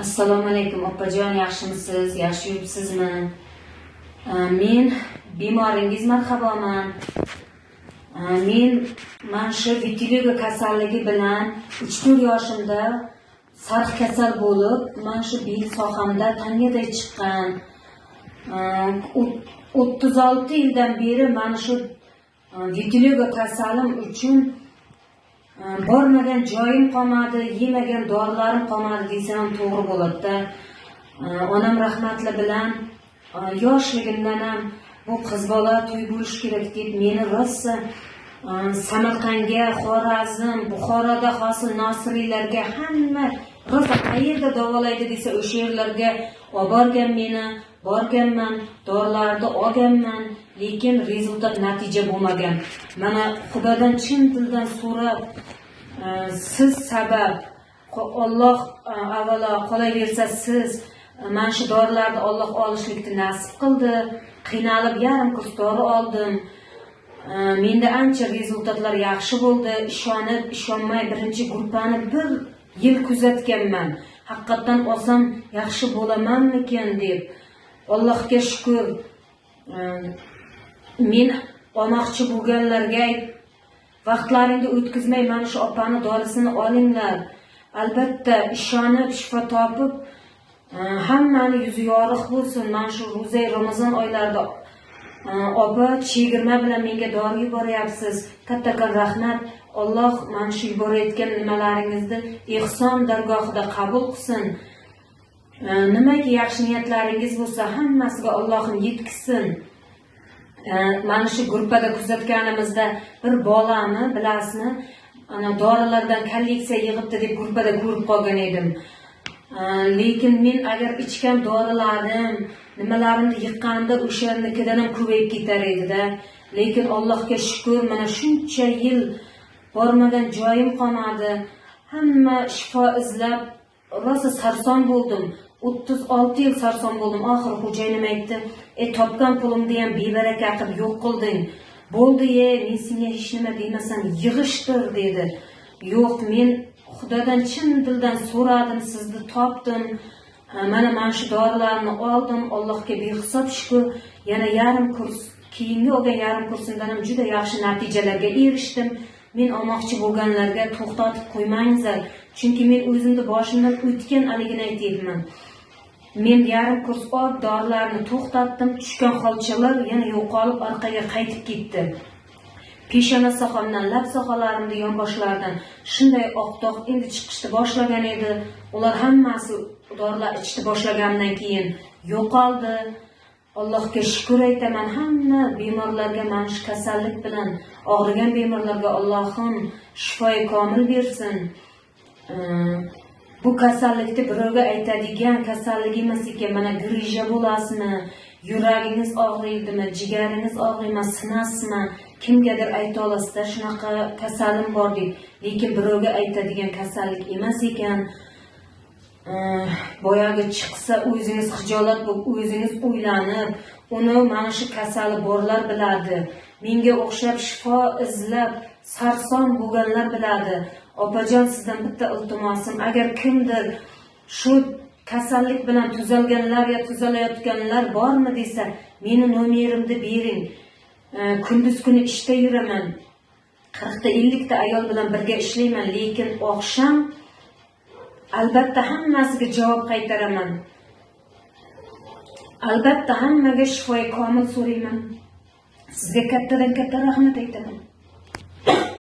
Assalomu alaykum opajon, yaxshimisiz? Yaxshi yuribsizmi? Men bemoringiz marhaboman. Men mana shu vitiligo kasalligi bilan 3-4 yoshimda sarx kasal bo'lib, mana shu bel sohamda tangaday chiqqan. 36 yildan beri mana shu vitiligo kasalim uchun bormagan joyim qolmadi, yemagan dorilarim qolmadi desam to'g'ri bo'ladi-da. Onam rahmatli bilan yoshligimdan ham bu qiz bola to'y bo'lish kerak deb meni rosa Samarqandga, Xorazm, Buxoroda hosil nosiriylarga hamma rosa qayerda davolaydi desa o'sha yerlarga olib borgan meni, borganman, dorilarni olganman, lekin rezultat natija bo'lmagan. Mana Xudodan chin dildan so'rab, siz sabab, Alloh avvalo qolaversa siz mana shu dorilarni Alloh olishlikni nasib qildi. Qiynalib yarim kurs dori oldim. Menda ancha rezultatlar yaxshi bo'ldi. Ishonib, ishonmay birinchi gruppani 1 yil kuzatganman. Haqiqatan olsam yaxshi bo'lamanmikin deb. Allohga shukr. Men olmoqchi bo'lganlarga vaqtlaringni o'tkazmay mana shu opani dorisini olinglar. Albatta ishonib, shifo topib, hammani yuzi yorug' bo'lsin. Mana shu ro'za Ramazon oylarida opa chegirma bilan menga dori yuboryapsiz. Kattakon rahmat. Alloh mana shu yuborayotgan nimalaringizni ehson dargohida qabul qilsin. Nimaki yaxshi niyatlaringiz bo'lsa, hammasiga Allohim yetkazsin. Mana shu gruppada kuzatganimizda bir bolani, bilasizmi, ana dorilardan kolleksiya yig'ibdi deb gruppada ko'rib qolgan edim. Lekin men agar ichgan dorilarim, nimalarimni yiqqanda o'shannikidan ham ko'payib ketar edi-da. Lekin Allohga shukr, mana shuncha yil bormagan joyim qolmadi. Hamma shifo izlab rosa sarson bo'ldim. 36 yil sarson bo'ldim. Oxir xo'jayinim aytdi, topgan pulimni ham bebaraka qilib yo'q qilding. Bo'ldi-ye, men senga hech nima demasam yig'ishtir dedi. Yo'q, men Xudodan chin dildan so'radim, sizni topdim. Mana shu dorilarni oldim. Allohga behisob shukr. Yana yarim kurs, keyingi olgan yarim kursimdan ham juda yaxshi natijalarga erishdim. Men olmoqchi bo'lganlarga to'xtatib qo'ymangizlar. Chunki men o'zimni boshimdan o'tgan aligini aytayman. Men yarim kurs olib dorilarni to'xtatdim. Tushgan xolchalar yana yo'qolib orqaga qaytib ketdi. Peshona sohamdan, lab sohalarimda yonboshlaridan shunday oq-toq endi chiqishni boshlagan edi. Ular hammasi dorilar ichishni boshlagandan keyin yo'qoldi. Allohga shukr aytaman. Hamma bemorlarga mana shu kasallik bilan og'rigan bemorlarga Allohim shifoyi komil bersin. Bu kasallikni birovga aytadigan kasallik emas ekan. Mana grija bo'lasizmi, yuragingiz og'riydimi, jigaringiz og'riymi, sinasizmi, kimgadir ayta olasizda shunaqa kasalim bor deb. Lekin birovga aytadigan kasallik emas ekan. Boyagi chiqsa o'zingiz xijolat bo'lib, o'zingiz o'ylanib, uni mana shu kasali borlar biladi. Menga o'xshab shifo izlab sarson bo'lganlar biladi. Opajon, sizdan bitta iltimosim, agar kimdir shu kasallik bilan tuzalganlar ya tuzalayotganlar bormi desa, meni nomerimni bering. Kunduz kuni ishda yuraman. 40 ta 50 ta ayol bilan birga ishlayman, lekin oqshom albatta hammasiga javob qaytaraman. Albatta hammaga shifoyi komil so'rayman. Sizga kattadan katta rahmat aytaman.